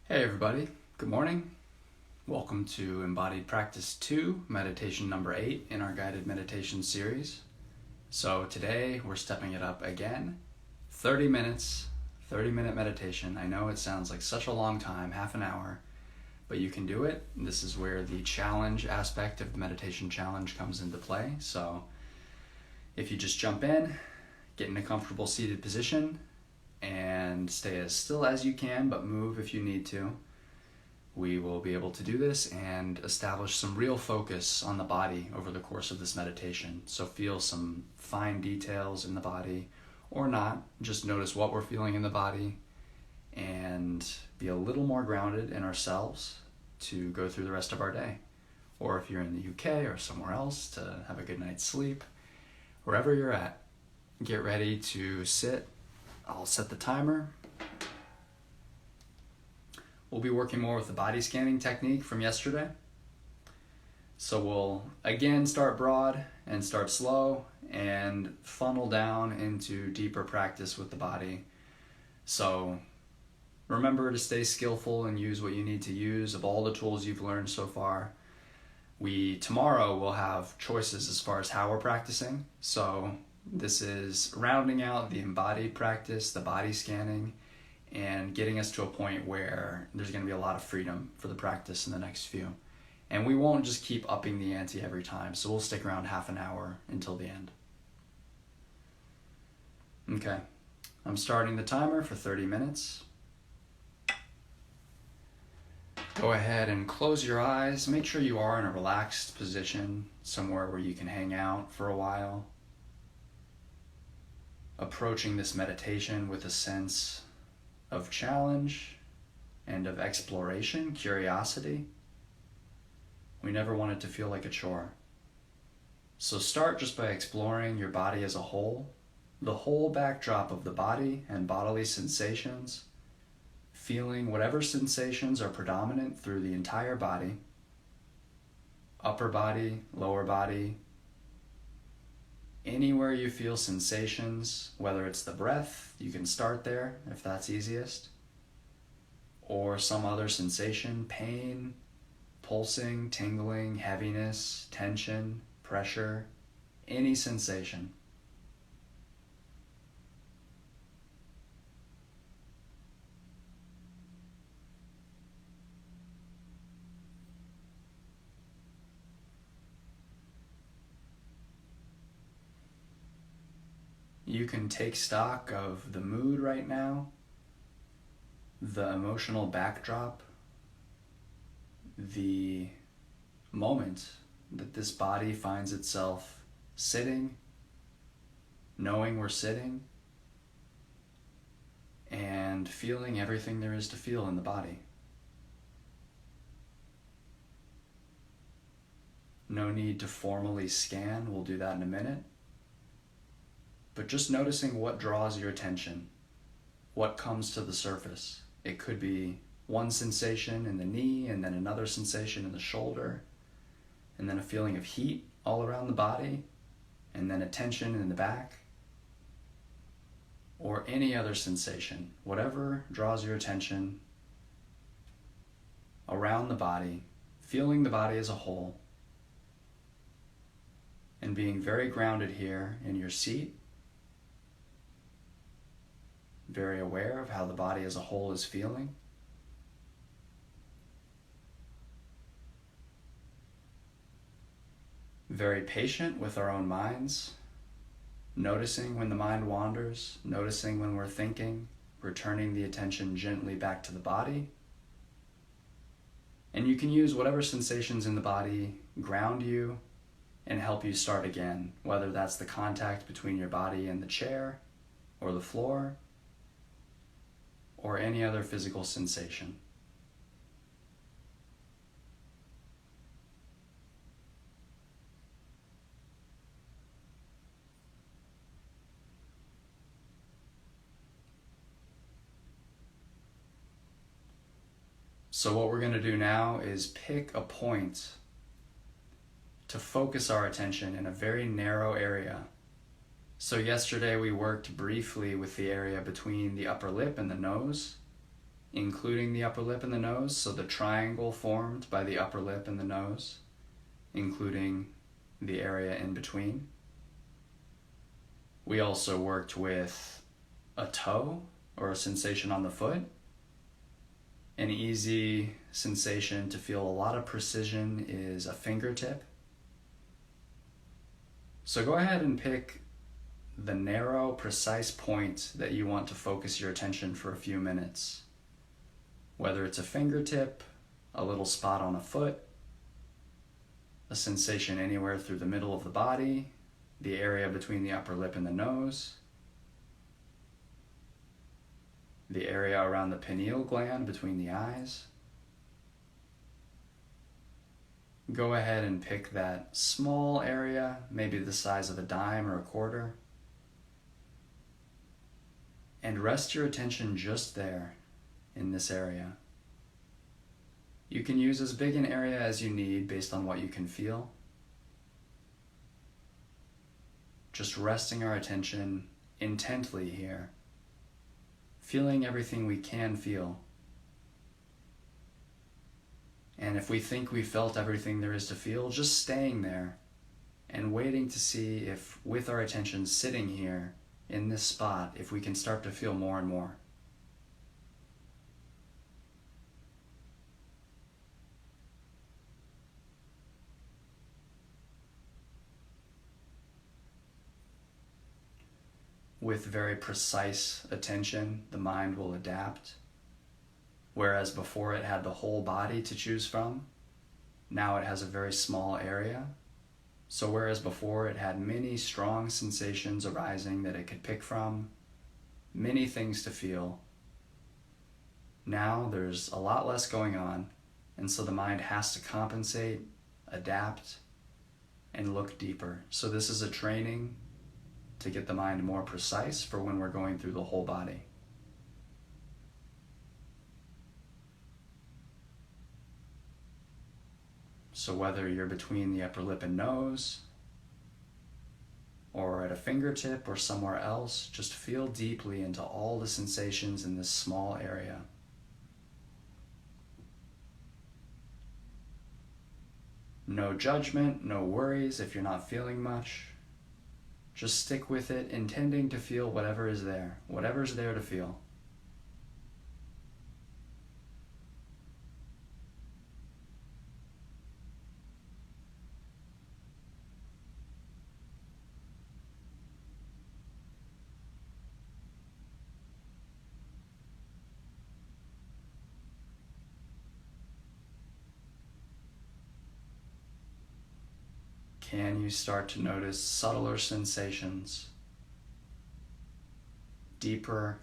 Hey everybody, good morning. Welcome to Embodied Practice 2, meditation number 8 in our guided meditation series. So today we're stepping it up again, 30 minutes, 30-minute meditation. I know it sounds like such a long time, half an hour, but you can do it. This is where the challenge aspect of the meditation challenge comes into play. So if you just jump in, get in a comfortable seated position, and stay as still as you can, but move if you need to. We will be able to do this and establish some real focus on the body over the course of this meditation. So feel some fine details in the body, or not. Just notice what we're feeling in the body and be a little more grounded in ourselves to go through the rest of our day. Or if you're in the UK or somewhere else, to have a good night's sleep. Wherever you're at, get ready to sit. I'll set the timer. We'll be working more with the body scanning technique from yesterday. So we'll again start broad and start slow and funnel down into deeper practice with the body. So remember to stay skillful and use what you need to use of all the tools you've learned so far. Tomorrow will have choices as far as how we're practicing. So this is rounding out the embodied practice, the body scanning, and getting us to a point where there's going to be a lot of freedom for the practice in the next few. And we won't just keep upping the ante every time, so we'll stick around half an hour until the end. Okay, I'm starting the timer for 30 minutes. Go ahead and close your eyes. Make sure you are in a relaxed position, somewhere where you can hang out for a while. Approaching this meditation with a sense of challenge and of exploration, curiosity. We never want it to feel like a chore. So start just by exploring your body as a whole, the whole backdrop of the body and bodily sensations, feeling whatever sensations are predominant through the entire body, upper body, lower body, anywhere you feel sensations, whether it's the breath, you can start there if that's easiest, or some other sensation, pain, pulsing, tingling, heaviness, tension, pressure, any sensation. You can take stock of the mood right now, the emotional backdrop, the moment that this body finds itself sitting, knowing we're sitting, and feeling everything there is to feel in the body. No need to formally scan, we'll do that in a minute. But just noticing what draws your attention, what comes to the surface. It could be one sensation in the knee, and then another sensation in the shoulder, and then a feeling of heat all around the body, and then a tension in the back, or any other sensation, whatever draws your attention around the body, feeling the body as a whole, and being very grounded here in your seat, very aware of how the body as a whole is feeling. Very patient with our own minds, noticing when the mind wanders, noticing when we're thinking, returning the attention gently back to the body. And you can use whatever sensations in the body ground you and help you start again, whether that's the contact between your body and the chair or the floor, or any other physical sensation. So what we're going to do now is pick a point to focus our attention in a very narrow area. So yesterday we worked briefly with the area between the upper lip and the nose, including the upper lip and the nose, so the triangle formed by the upper lip and the nose, including the area in between. We also worked with a toe or a sensation on the foot. An easy sensation to feel a lot of precision is a fingertip. So go ahead and pick the narrow, precise point that you want to focus your attention for a few minutes. Whether it's a fingertip, a little spot on a foot, a sensation anywhere through the middle of the body, the area between the upper lip and the nose, the area around the pineal gland between the eyes. Go ahead and pick that small area, maybe the size of a dime or a quarter, and rest your attention just there in this area. You can use as big an area as you need based on what you can feel. Just resting our attention intently here, feeling everything we can feel. And if we think we felt everything there is to feel, just staying there and waiting to see if, with our attention sitting here in this spot, if we can start to feel more and more. With very precise attention, the mind will adapt. Whereas before it had the whole body to choose from, now it has a very small area. So whereas before it had many strong sensations arising that it could pick from, many things to feel, now there's a lot less going on, and so the mind has to compensate, adapt, and look deeper. So this is a training to get the mind more precise for when we're going through the whole body. So whether you're between the upper lip and nose, or at a fingertip or somewhere else, just feel deeply into all the sensations in this small area. No judgment, no worries if you're not feeling much. Just stick with it, intending to feel whatever is there, whatever's there to feel. Can you start to notice subtler sensations, deeper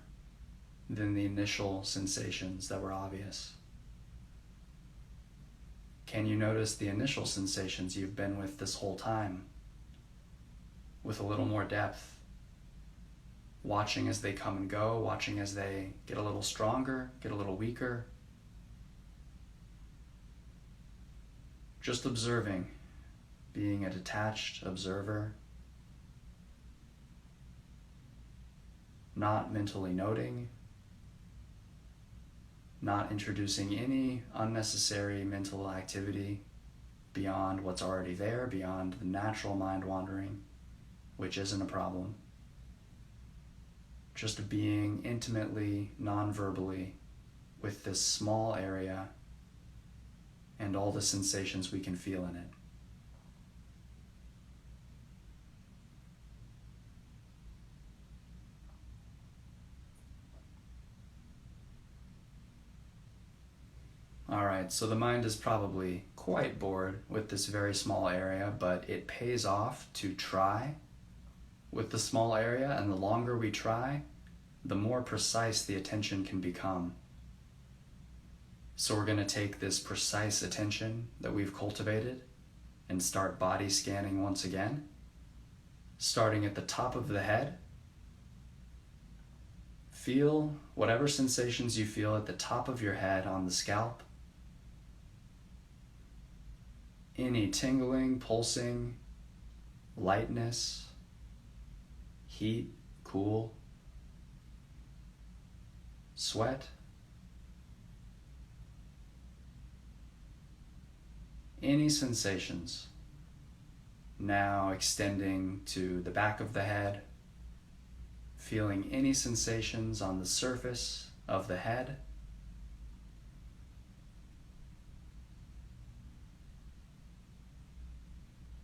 than the initial sensations that were obvious? Can you notice the initial sensations you've been with this whole time, with a little more depth, watching as they come and go, watching as they get a little stronger, get a little weaker, just observing, being a detached observer, not mentally noting, not introducing any unnecessary mental activity beyond what's already there, beyond the natural mind wandering, which isn't a problem. Just being intimately, non-verbally with this small area and all the sensations we can feel in it. Alright, so the mind is probably quite bored with this very small area, but it pays off to try with the small area, and the longer we try, the more precise the attention can become. So we're going to take this precise attention that we've cultivated and start body scanning once again, starting at the top of the head. Feel whatever sensations you feel at the top of your head on the scalp. Any tingling, pulsing, lightness, heat, cool, sweat, any sensations. Now extending to the back of the head, feeling any sensations on the surface of the head.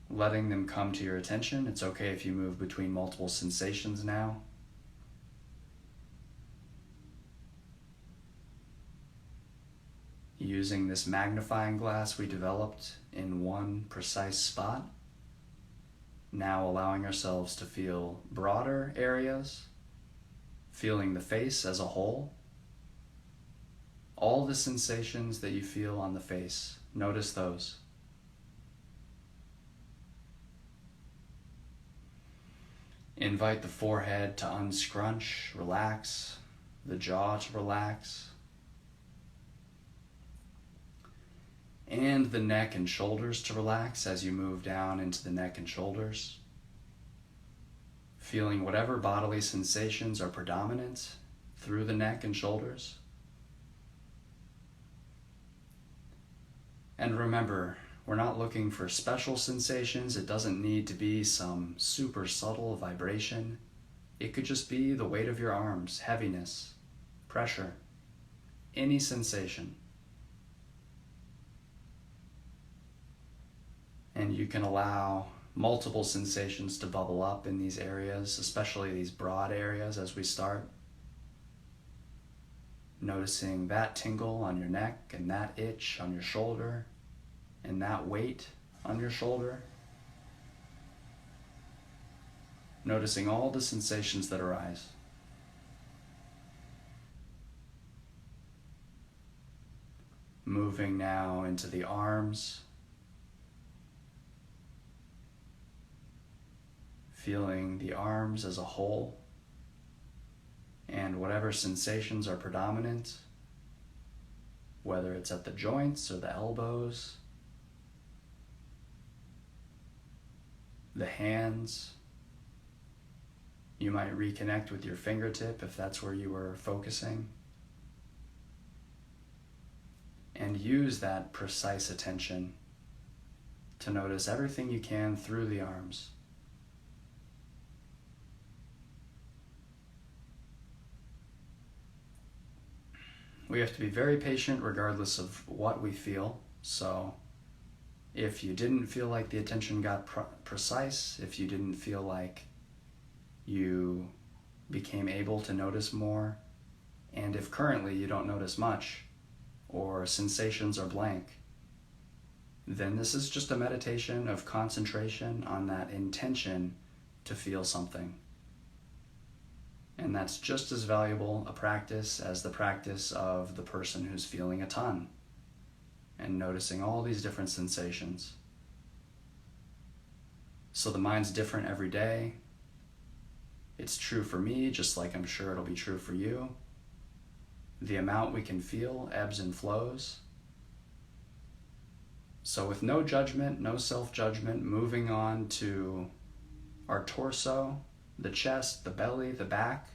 Letting them come to your attention. It's okay if you move between multiple sensations now. Using this magnifying glass we developed in one precise spot. Now allowing ourselves to feel broader areas, feeling the face as a whole. All the sensations that you feel on the face, notice those. Invite the forehead to unscrunch, relax, the jaw to relax, and the neck and shoulders to relax as you move down into the neck and shoulders. Feeling whatever bodily sensations are predominant through the neck and shoulders. And remember, we're not looking for special sensations. It doesn't need to be some super subtle vibration. It could just be the weight of your arms, heaviness, pressure, any sensation. And you can allow multiple sensations to bubble up in these areas, especially these broad areas as we start. Noticing that tingle on your neck and that itch on your shoulder and that weight on your shoulder. Noticing all the sensations that arise. Moving now into the arms. Feeling the arms as a whole and whatever sensations are predominant, whether it's at the joints or the elbows, the hands. You might reconnect with your fingertip if that's where you were focusing, and use that precise attention to notice everything you can through the arms. We have to be very patient regardless of what we feel. So if you didn't feel like the attention got precise, if you didn't feel like you became able to notice more, and if currently you don't notice much or sensations are blank, then this is just a meditation of concentration on that intention to feel something. And that's just as valuable a practice as the practice of the person who's feeling a ton and noticing all these different sensations. So the mind's different every day. It's true for me, just like I'm sure it'll be true for you. The amount we can feel ebbs and flows. So with no judgment, no self-judgment, moving on to our torso, the chest, the belly, the back.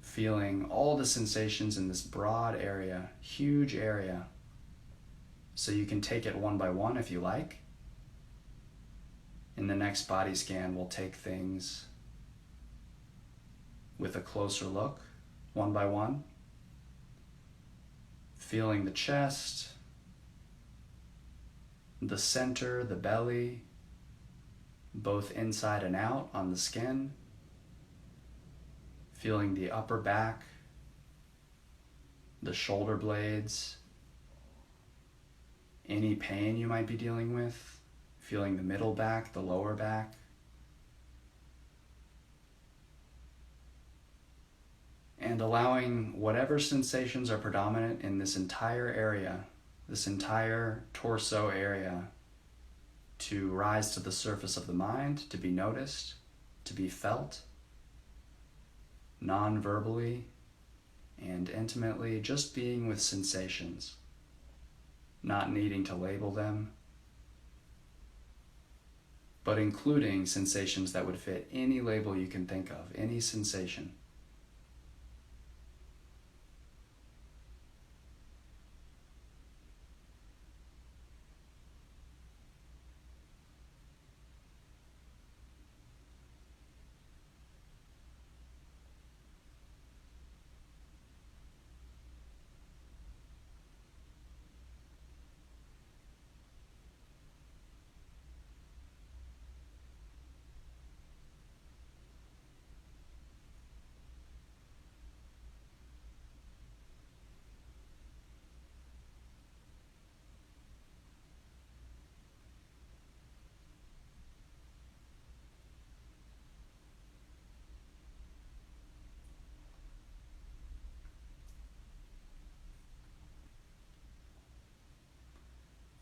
Feeling all the sensations in this broad area, huge area. So you can take it one by one if you like. In the next body scan, we'll take things with a closer look, one by one. Feeling the chest, the center, the belly, both inside and out on the skin. Feeling the upper back, the shoulder blades, any pain you might be dealing with. Feeling the middle back, the lower back. And allowing whatever sensations are predominant in this entire area, this entire torso area, to rise to the surface of the mind, to be noticed, to be felt, non-verbally and intimately, just being with sensations, not needing to label them, but including sensations that would fit any label you can think of, any sensation.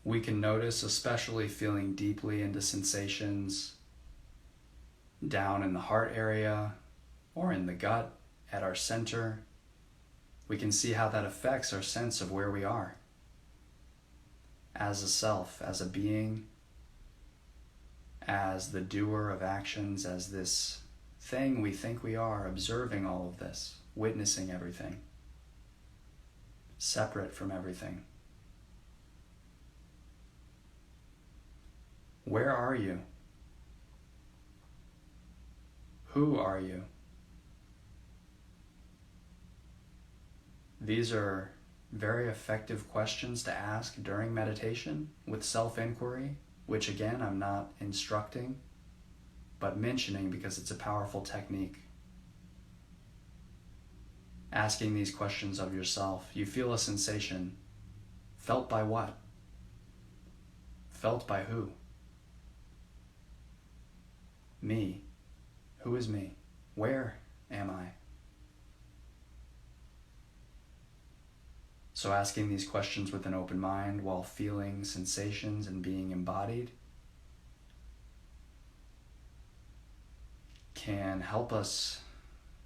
We can notice, especially feeling deeply into sensations down in the heart area or in the gut at our center. We can see how that affects our sense of where we are as a self, as a being, as the doer of actions, as this thing we think we are, observing all of this, witnessing everything, separate from everything. Where are you? Who are you? These are very effective questions to ask during meditation with self-inquiry, which again, I'm not instructing, but mentioning because it's a powerful technique. Asking these questions of yourself. You feel a sensation. Felt by what? Felt by who? Me. Who is me? Where am I? So asking these questions with an open mind while feeling sensations and being embodied can help us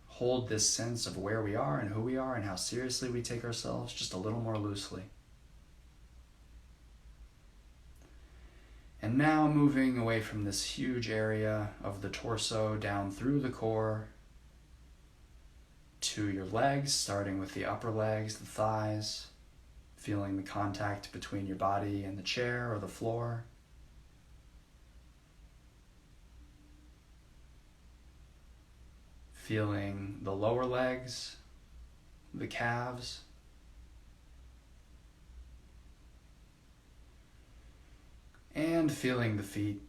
hold this sense of where we are and who we are and how seriously we take ourselves just a little more loosely. And now moving away from this huge area of the torso down through the core to your legs, starting with the upper legs, the thighs, feeling the contact between your body and the chair or the floor. Feeling the lower legs, the calves. And feeling the feet.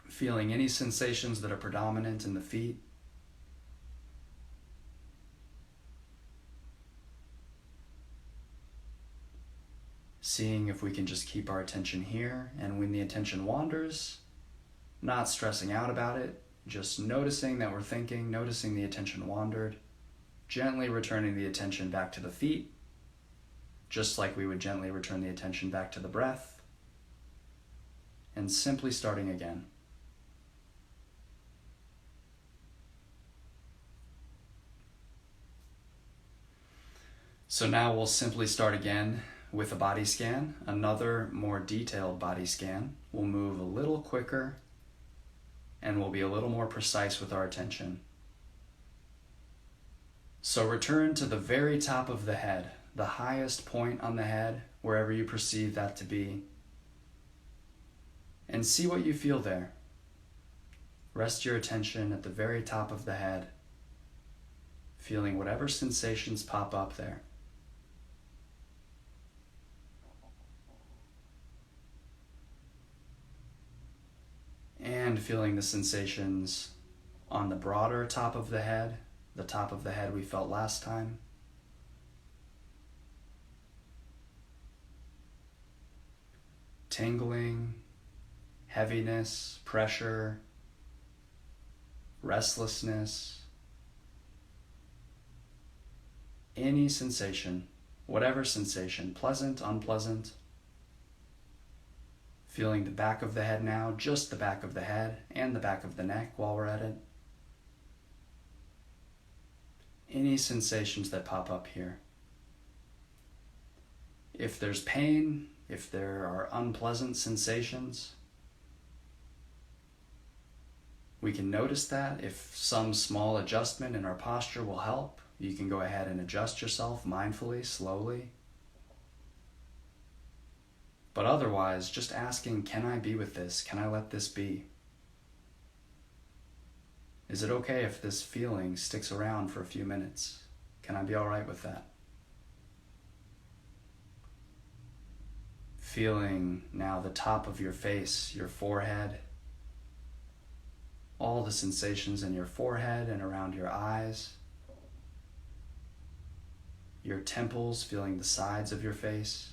Feeling any sensations that are predominant in the feet. Seeing if we can just keep our attention here, and when the attention wanders, not stressing out about it, just noticing that we're thinking, noticing the attention wandered, gently returning the attention back to the feet, just like we would gently return the attention back to the breath, and simply starting again. So now we'll simply start again with a body scan, another more detailed body scan. We'll move a little quicker and we'll be a little more precise with our attention. So return to the very top of the head, the highest point on the head, wherever you perceive that to be, and see what you feel there. Rest your attention at the very top of the head, feeling whatever sensations pop up there. And feeling the sensations on the broader top of the head, the top of the head we felt last time. Tingling, heaviness, pressure, restlessness, any sensation, whatever sensation, pleasant, unpleasant. Feeling the back of the head now, just the back of the head and the back of the neck while we're at it. Any sensations that pop up here. If there's pain, if there are unpleasant sensations, we can notice that. If some small adjustment in our posture will help, you can go ahead and adjust yourself mindfully, slowly. But otherwise, just asking, can I be with this? Can I let this be? Is it okay if this feeling sticks around for a few minutes? Can I be all right with that? Feeling now the top of your face, your forehead, all the sensations in your forehead and around your eyes, your temples, feeling the sides of your face,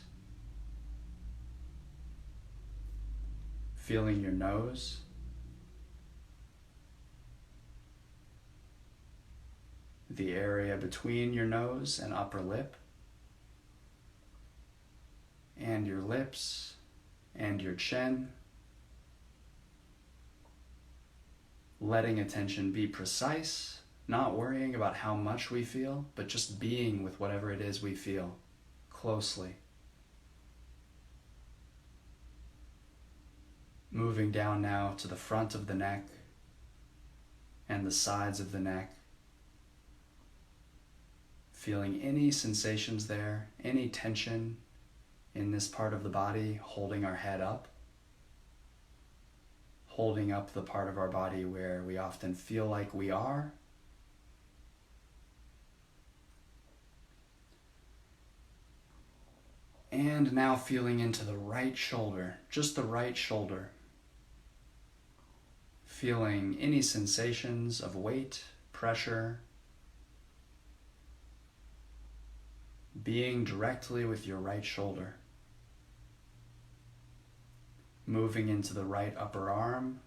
feeling your nose, the area between your nose and upper lip, and your lips and your chin. Letting attention be precise, not worrying about how much we feel, but just being with whatever it is we feel closely. Moving down now to the front of the neck and the sides of the neck. Feeling any sensations there, any tension in this part of the body, holding our head up. Holding up the part of our body where we often feel like we are. And now feeling into the right shoulder, just the right shoulder. Feeling any sensations of weight, pressure. Being directly with your right shoulder. Moving into the right upper arm.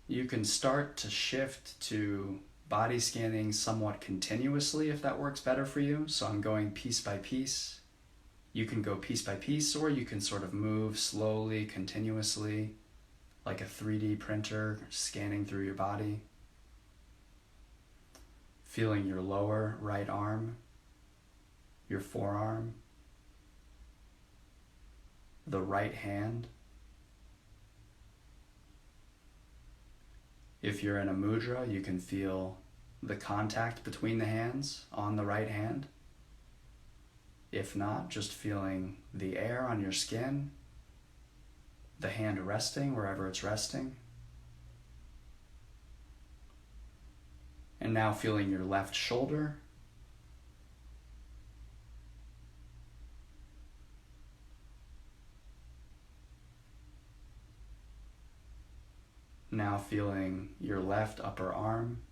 You can start to shift to body scanning somewhat continuously if that works better for you. So I'm going piece by piece. You can go piece by piece, or you can sort of move slowly, continuously, like a 3D printer scanning through your body. Feeling your lower right arm, your forearm, the right hand. If you're in a mudra, you can feel the contact between the hands on the right hand. If not, just feeling the air on your skin, the hand resting wherever it's resting. And now feeling your left shoulder. Now feeling your left upper arm.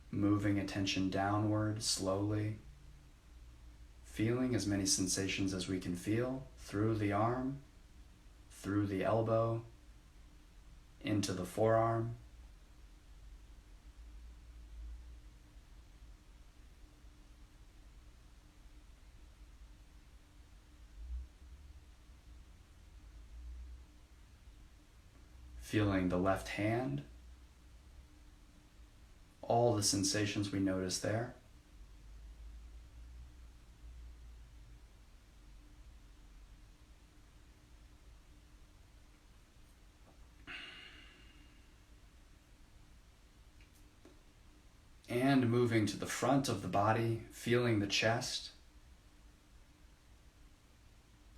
Moving attention downward slowly. Feeling as many sensations as we can feel through the arm, through the elbow, into the forearm. Feeling the left hand, all the sensations we notice there. And moving to the front of the body, feeling the chest.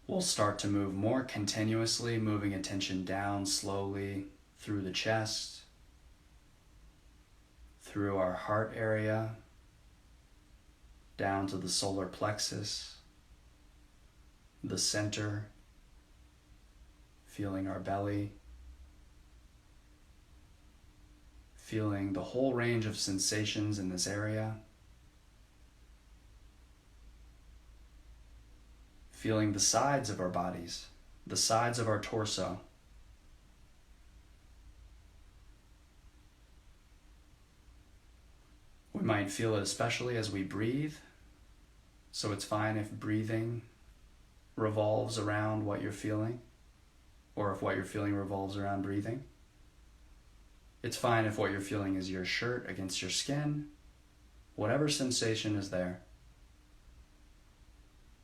We'll start to move more continuously, moving attention down slowly through the chest, through our heart area, down to the solar plexus, the center, feeling our belly, feeling the whole range of sensations in this area. Feeling the sides of our bodies, the sides of our torso. We might feel it especially as we breathe, so it's fine if breathing revolves around what you're feeling, or if what you're feeling revolves around breathing. It's fine if what you're feeling is your shirt against your skin, whatever sensation is there.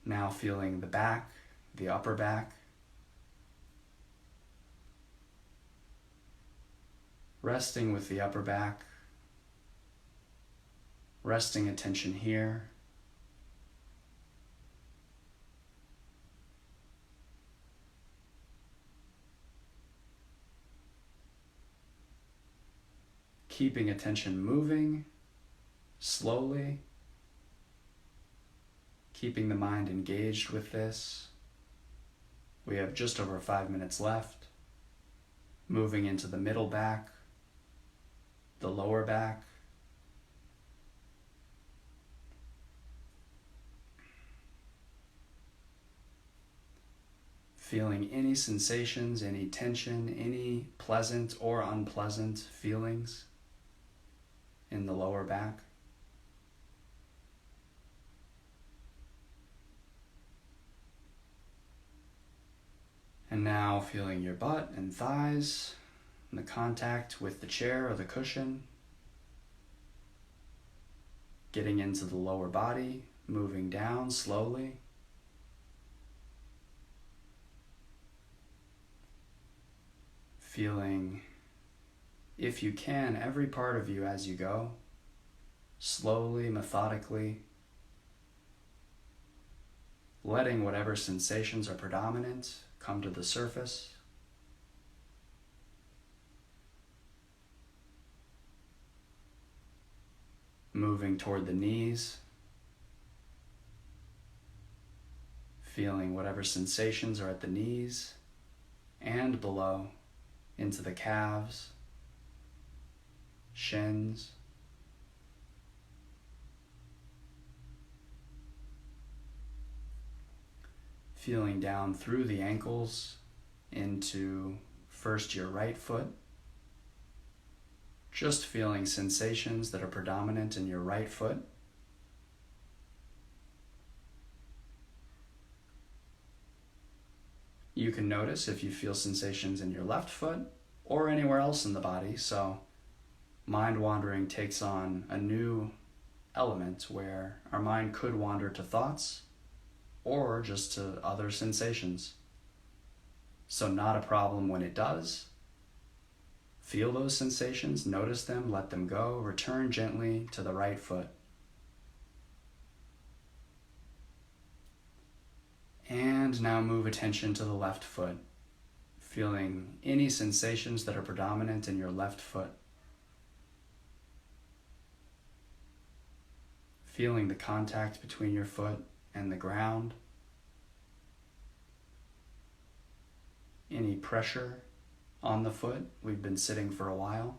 Now feeling the back, the upper back. Resting with the upper back. Resting attention here. Keeping attention moving slowly. Keeping the mind engaged with this. We have just over 5 minutes left. Moving into the middle back, the lower back. Feeling any sensations, any tension, any pleasant or unpleasant feelings. in the lower back. And now feeling your butt and thighs and the contact with the chair or the cushion. Getting into the lower body, moving down slowly. Feeling, if you can, every part of you as you go, slowly, methodically, letting whatever sensations are predominant come to the surface. Moving toward the knees, feeling whatever sensations are at the knees and below, into the calves, shins, feeling down through the ankles into first your right foot, just feeling sensations that are predominant in your right foot. You can notice if you feel sensations in your left foot or anywhere else in the body, so mind wandering takes on a new element where our mind could wander to thoughts or just to other sensations. So not a problem when it does. Feel those sensations, notice them, let them go, return gently to the right foot. And now move attention to the left foot, feeling any sensations that are predominant in your left foot. Feeling the contact between your foot and the ground. Any pressure on the foot. We've been sitting for a while.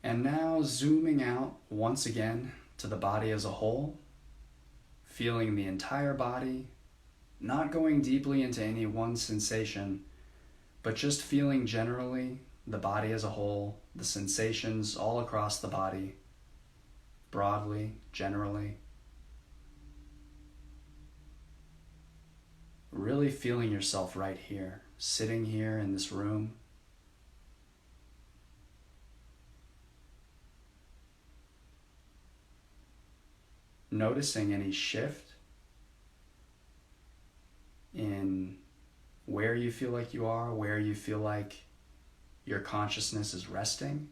And now zooming out once again to the body as a whole, feeling the entire body, not going deeply into any one sensation, but just feeling generally the body as a whole, the sensations all across the body, broadly, generally. Really feeling yourself right here, sitting here in this room. Noticing any shift in where you feel like you are, where you feel like your consciousness is resting,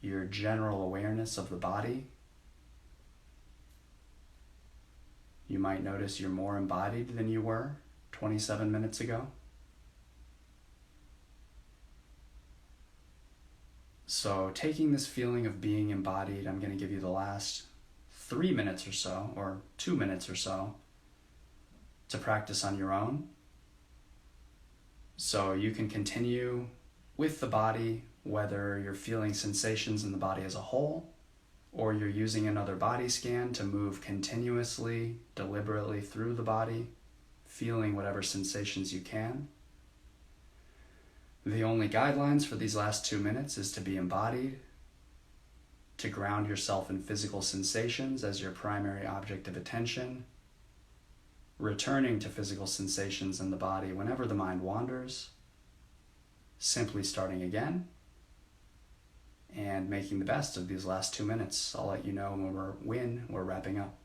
your general awareness of the body. You might notice you're more embodied than you were 27 minutes ago. So taking this feeling of being embodied, I'm going to give you the last 3 minutes or so, or 2 minutes or so, to practice on your own. So you can continue with the body, whether you're feeling sensations in the body as a whole, or you're using another body scan to move continuously, deliberately through the body, feeling whatever sensations you can. The only guidelines for these last 2 minutes is to be embodied, to ground yourself in physical sensations as your primary object of attention, returning to physical sensations in the body whenever the mind wanders, simply starting again, and making the best of these last 2 minutes. I'll let you know when we're wrapping up.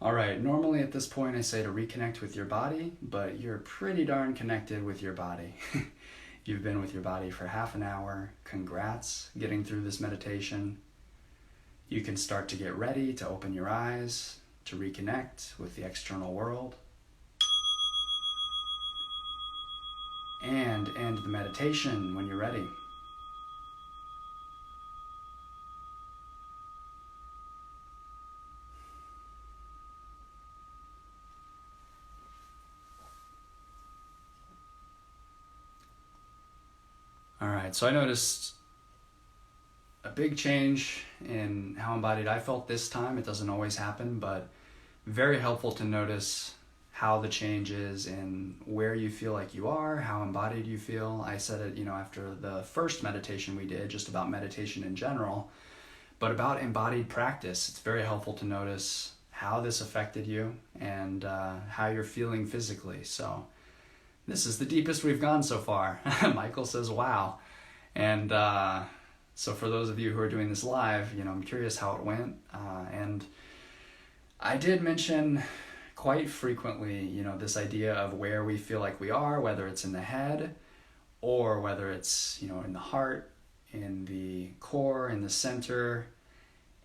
All right, normally at this point I say to reconnect with your body, but you're pretty darn connected with your body. You've been with your body for half an hour. Congrats getting through this meditation. You can start to get ready to open your eyes, to reconnect with the external world, and end the meditation when you're ready. All right, so I noticed a big change in how embodied I felt this time. It doesn't always happen, but very helpful to notice how the change is in where you feel like you are, how embodied you feel. I said it, after the first meditation we did, just about meditation in general, but about embodied practice. It's very helpful to notice how this affected you and how you're feeling physically. So this is the deepest we've gone so far. Michael says, wow. And so for those of you who are doing this live, I'm curious how it went. And I did mention quite frequently, this idea of where we feel like we are, whether it's in the head or whether it's, in the heart, in the core, in the center.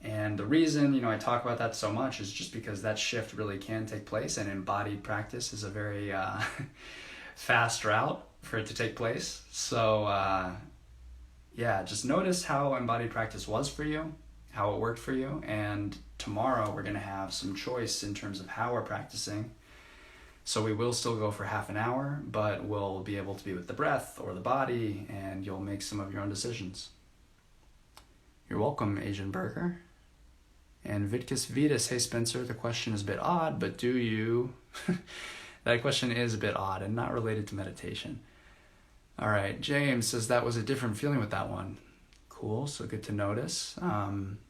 And the reason, I talk about that so much is just because that shift really can take place, and embodied practice is a very fast route for it to take place. So just notice how embodied practice was for you, how it worked for you, and tomorrow we're going to have some choice in terms of how we're practicing. So we will still go for half an hour, but we'll be able to be with the breath or the body, and you'll make some of your own decisions. You're welcome, Asian Burger. And Vitkus Vitas, hey Spencer, the question is a bit odd, but do you... That question is a bit odd and not related to meditation. All right, James says that was a different feeling with that one. Cool, so good to notice.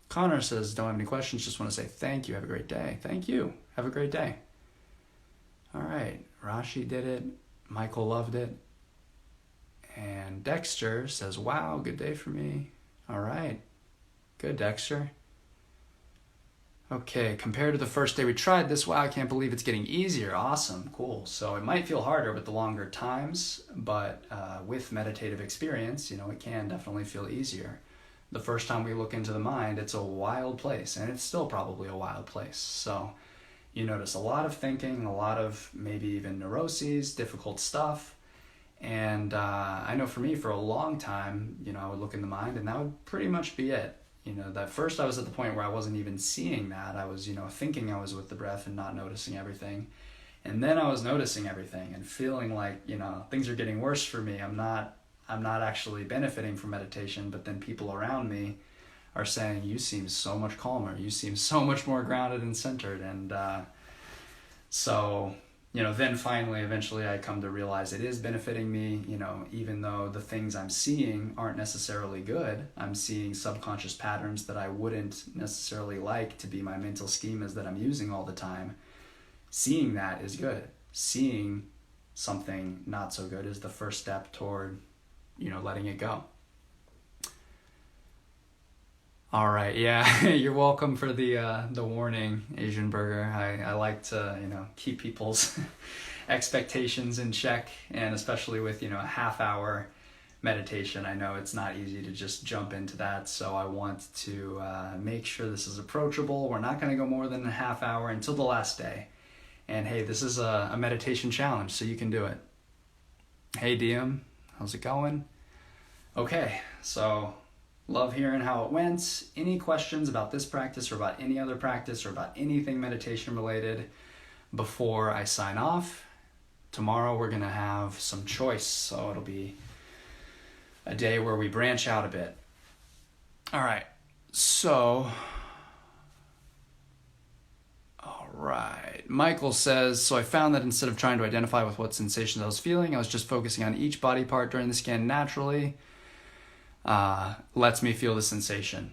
Connor says, don't have any questions, just want to say thank you, have a great day. Thank you, have a great day. All right, Rashi did it, Michael loved it. And Dexter says, wow, good day for me. All right, good, Dexter. Okay, compared to the first day we tried this, wow, I can't believe it's getting easier. Awesome, cool. So it might feel harder with the longer times, but with meditative experience, it can definitely feel easier. The first time we look into the mind, it's a wild place, and it's still probably a wild place. So you notice a lot of thinking, a lot of maybe even neuroses, difficult stuff. And I know for me, for a long time, I would look in the mind, and that would pretty much be it. That first I was at the point where I wasn't even seeing that. I was, thinking I was with the breath and not noticing everything. And then I was noticing everything and feeling like, things are getting worse for me. I'm not actually benefiting from meditation, but then people around me are saying, you seem so much calmer. You seem so much more grounded and centered. And so, then finally, eventually I come to realize it is benefiting me, even though the things I'm seeing aren't necessarily good. I'm seeing subconscious patterns that I wouldn't necessarily like to be my mental schemas that I'm using all the time. Seeing that is good. Seeing something not so good is the first step toward, letting it go. All right, yeah, you're welcome for the warning, Asian Burger. I like to, keep people's expectations in check, and especially with, a half-hour meditation, I know it's not easy to just jump into that, so I want to make sure this is approachable. We're not going to go more than a half hour until the last day. And hey, this is a meditation challenge, so you can do it. Hey, DM, how's it going? Okay, so... love hearing how it went. Any questions about this practice or about any other practice or about anything meditation related before I sign off? Tomorrow we're going to have some choice, so it'll be a day where we branch out a bit. All right, so... all right. Michael says, so I found that instead of trying to identify with what sensations I was feeling, I was just focusing on each body part during the scan naturally. Lets me feel the sensation.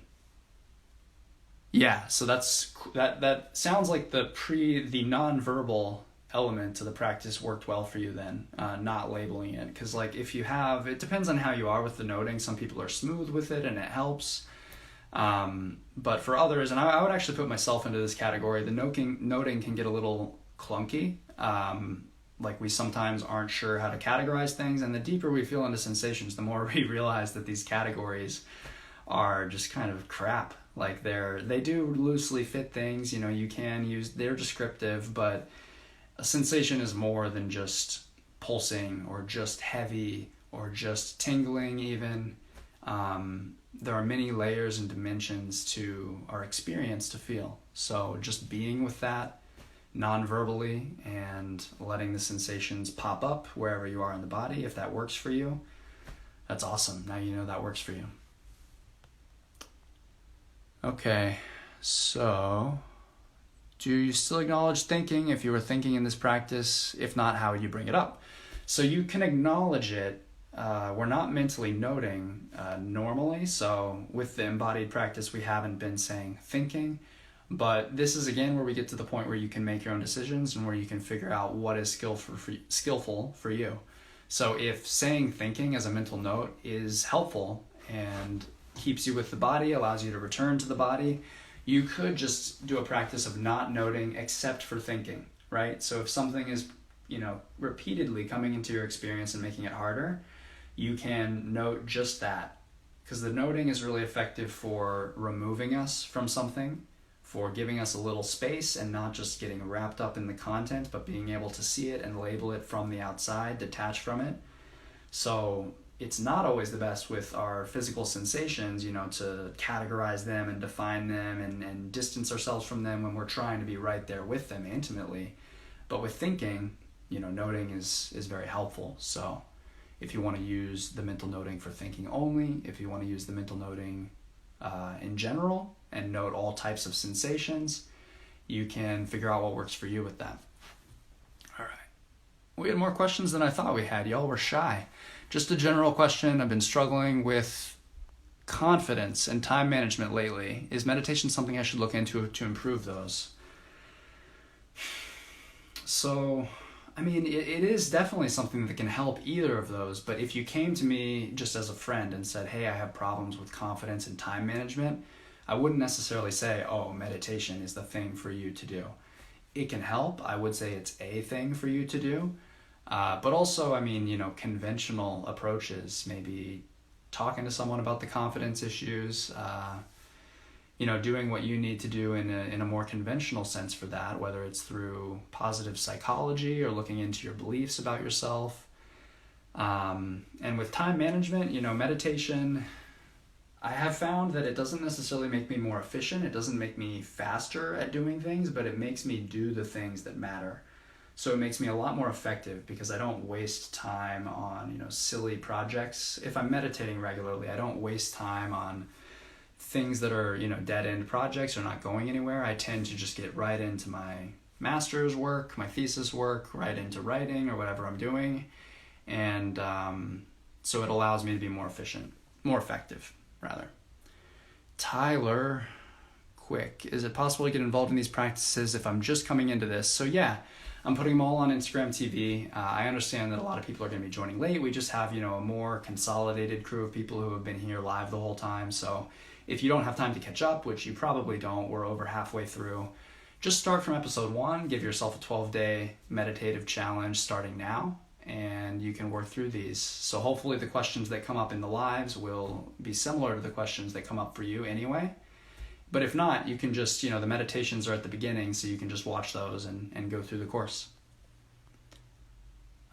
Yeah, so that sounds like the non-verbal element to the practice worked well for you then, not labeling it. Because if you have, it depends on how you are with the noting. Some people are smooth with it and it helps. But for others, and I would actually put myself into this category, the noting can get a little clunky. Like we sometimes aren't sure how to categorize things, and the deeper we feel into sensations, the more we realize that these categories are just kind of crap. Like they do loosely fit things, you can use, they're descriptive, but a sensation is more than just pulsing or just heavy or just tingling even. There are many layers and dimensions to our experience to feel. So just being with that non-verbally and letting the sensations pop up wherever you are in the body, if that works for you, that's awesome. Now you know that works for you. Okay, so do you still acknowledge thinking if you were thinking in this practice? If not, how would you bring it up? So you can acknowledge it. We're not mentally noting normally, so with the embodied practice we haven't been saying thinking, but this is again where we get to the point where you can make your own decisions and where you can figure out what is skillful for you. So if saying thinking as a mental note is helpful and keeps you with the body, allows you to return to the body, you could just do a practice of not noting except for thinking, right? So if something is, repeatedly coming into your experience and making it harder, you can note just that, because the noting is really effective for removing us from something, for giving us a little space and not just getting wrapped up in the content, but being able to see it and label it from the outside, detach from it. So it's not always the best with our physical sensations, to categorize them and define them and distance ourselves from them when we're trying to be right there with them intimately. But with thinking, noting is very helpful. So if you want to use the mental noting for thinking only, if you want to use the mental noting in general and note all types of sensations, you can figure out what works for you with that. All right. We had more questions than I thought we had. Y'all were shy. Just a general question. I've been struggling with confidence and time management lately. Is meditation something I should look into to improve those? So, it is definitely something that can help either of those, but if you came to me just as a friend and said, hey, I have problems with confidence and time management, I wouldn't necessarily say, oh, meditation is the thing for you to do. It can help. I would say it's a thing for you to do. But also, conventional approaches, maybe talking to someone about the confidence issues, doing what you need to do in a more conventional sense for that, whether it's through positive psychology or looking into your beliefs about yourself. And with time management, meditation, I have found that it doesn't necessarily make me more efficient. It doesn't make me faster at doing things, but it makes me do the things that matter. So it makes me a lot more effective because I don't waste time on, silly projects. If I'm meditating regularly, I don't waste time on things that are, dead-end projects or not going anywhere. I tend to just get right into my master's work, my thesis work, right into writing or whatever I'm doing. And so it allows me to be more effective, rather. Tyler, quick, is it possible to get involved in these practices if I'm just coming into this? So yeah, I'm putting them all on Instagram TV. I understand that a lot of people are going to be joining late. We just have, a more consolidated crew of people who have been here live the whole time. So if you don't have time to catch up, which you probably don't, we're over halfway through, just start from episode 1. Give yourself a 12-day meditative challenge starting now, and you can work through these. So hopefully the questions that come up in the lives will be similar to the questions that come up for you anyway. But if not, you can just, the meditations are at the beginning, so you can just watch those and go through the course.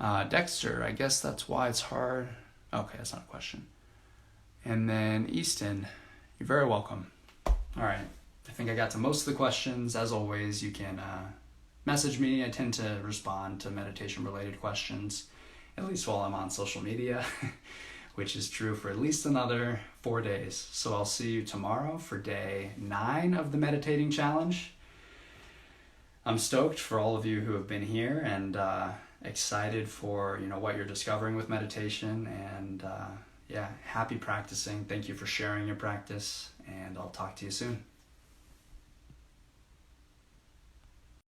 Dexter, I guess that's why it's hard. Okay, that's not a question. And then Easton, you're very welcome. All right, I think I got to most of the questions. As always, you can message me. I tend to respond to meditation-related questions, at least while I'm on social media, which is true for at least another 4 days. So I'll see you tomorrow for day 9 of the meditating challenge. I'm stoked for all of you who have been here and excited for what you're discovering with meditation, and happy practicing. Thank you for sharing your practice, and I'll talk to you soon.